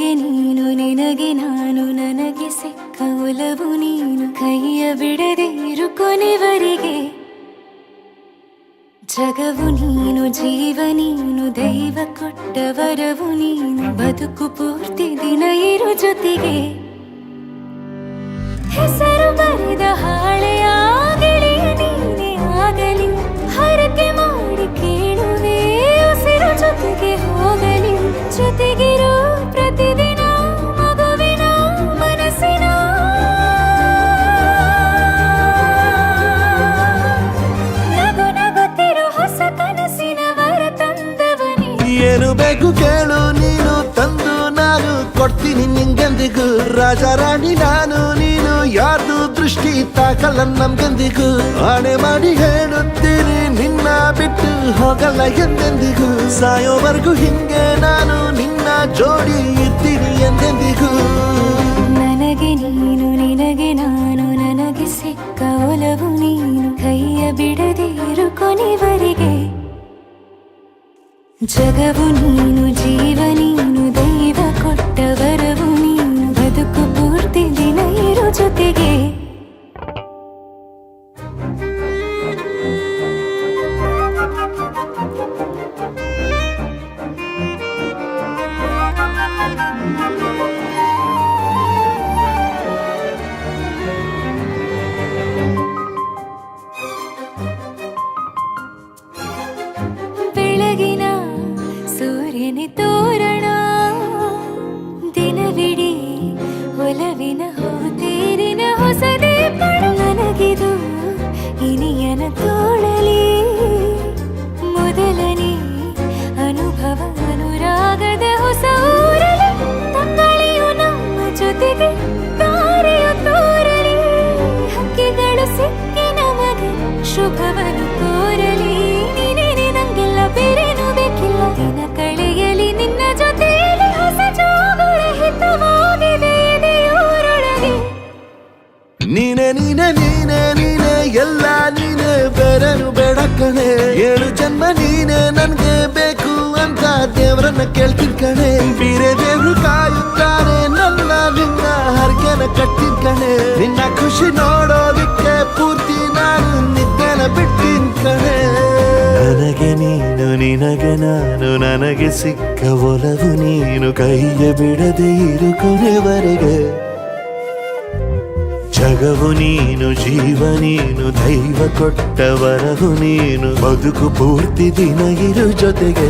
ನನಗೆ ನೀನು ನಿನಗೆ ನಾನು ನನಗೆ ಸಿಕ್ಕ ಒಲವು ನೀನು ಕೈಯ ಬಿಡದೆ ಇರು ಕೊನೆವರೆಗೆ ಜಗವು ನೀನು ಜೀವ ನೀನು ದೈವ ಕೊಟ್ಟ ವರವು ನೀನು ಬದುಕು ಪೂರ್ತಿ ದಿನ ಇರು ಜೊತೆಗೆ ಹೆಸರು ಬರೆದ ಹಾಳೆಯ ಗೆಳೆಯ ನೀನೇ ಆಗಲಿ ಹರಕೆ ಮಾಡಿ ಕೇಳುವೆ ಉಸಿರು ಜೊತೆಗೆ ಹೋಗಲಿ ಜೊತೆಗಿರೋ ಪ್ರತಿದಿನ ಮಗುವಿನ ಮನಸ್ಸಿನ ನಗು ನಗುತ್ತಿರೋ ಹೊಸ ಕನಸಿನ ವರ ತಂದವನೇ ಏನು ಬೇಕು ಕೇಳು ನೀನು ತಂದು ನಾನು ಕೊಡ್ತೀನಿ ನಿಂಗೆಂದಿಗೂ ರಾಜ ರಾಣಿ ನಾನು ನೀನು ಯಾರ್ದು ದೃಷ್ಟಿ ತಾಕಲ್ಲ ನಮ್ಗೆಂದಿಗೂ ಆಣೆ ಮಾಡಿ ಹೇಳುತ್ತೀನಿ ನಿನ್ನ ಬಿಟ್ಟು ಹೋಗಲ್ಲ ಎಂದೆಂದಿಗೂ ಸಾಯೋವರೆಗೂ ಹಿಂಗೆ ನಾನು ನಿನ್ನ ಜೋಡಿ ಇರ್ತೀನಿ ಎಂದೆಂದಿಗೂ ನನಗೆ ನೀನು ನಿನಗೆ ನಾನು ನನಗೆ ಸಿಕ್ಕ ಒಲವು ನೀನು ಕೈಯ ಬಿಡದೆ ಇರು ಕೊನೆವರೆಗೆ ಜಗವು ನೀನು ಜೀವ ನೀನು ದೈವ ಕೊಟ್ಟ ವರವು ನೀನು ಬದುಕು ಪೂರ್ತಿ ದಿನ ಇರು ಜೊತೆಗೆ ಬೆಳಗಿನ ಸೂರ್ಯನ ತೋರಣ ದಿನವಿಡೀ ಒಲವಿನ ಹೂತೇರಿನ ಹೊಸದೇ ಪಡ ನನಗಿದು ಇನಿಯನ ತೋಳಲಿ ಮೊದಲನೇ ಅನುಭವ ಅನುರಾಗದ ಹೊಸ ಊರಲಿ ತಂಗಳಿಯು ನಮ್ಮ ಜೊತೆಗೆ ತಾರೆಯು ತೋರಲಿ ಹಕ್ಕಿಗಳು ಸಿಕ್ಕಿ ನಮಗೆ ಶುಭವನ್ನು ಕೋರಲಿ ನೀನೇನೆ ನಂಗೆಲ್ಲ ಬೇರೇನು ಬೇಕಿಲ್ಲ ದಿನ ಕಳೆಯಲಿ ನಿನ್ನ ಜೊತೆಯಲ್ಲಿ ಹೊಸ ಜೋಗುಳ ಹಿತವಾಗಿದೆ ಎದೆಯೂರೊಳಗೆ ನೀನೆ ನೀನೆ ನೀನೆ ನೀನೆ ಎಲ್ಲ ನೀನೆ ಬೇರೆನು ಬೇಡ ಕಣೆ ಏಳು ಜನ್ಮ ನೀನೆ ನನ್ಗೆ ಬೇಕು ಅಂತ ದೇವರನ್ನ ಕೇಳ್ತೀನಿ ಕಣೆ ಬೇರೆ ದೇವ್ರು ಕಾಯುತ್ತಾರೆ ನನ್ನ ನಿನ್ನ ಹರ್ಗೆನ ಕಟ್ಟಿನ ಕಣೆ ನಿನ್ನ ಖುಷಿ ನೋಡೋದಿಕ್ಕೆ ಪೂರ್ತಿ ನಾನು ನಿದ್ದೆನ ಬಿಟ್ಟಿನ ಕಣೆ ನನಗೆ ನೀನು ನಿನಗೆ ನಾನು ನನಗೆ ಸಿಕ್ಕ ಒಲವು ನೀನು ಕೈಯ ಬಿಡದೆ ಇರು ಕೊನೆವರೆಗೆ ಜಗವು ನೀನು ಜೀವ ನೀನು ದೈವ ಕೊಟ್ಟ ವರವು ನೀನು ಬದುಕು ಪೂರ್ತಿ ದಿನ ಇರು ಜೊತೆಗೆ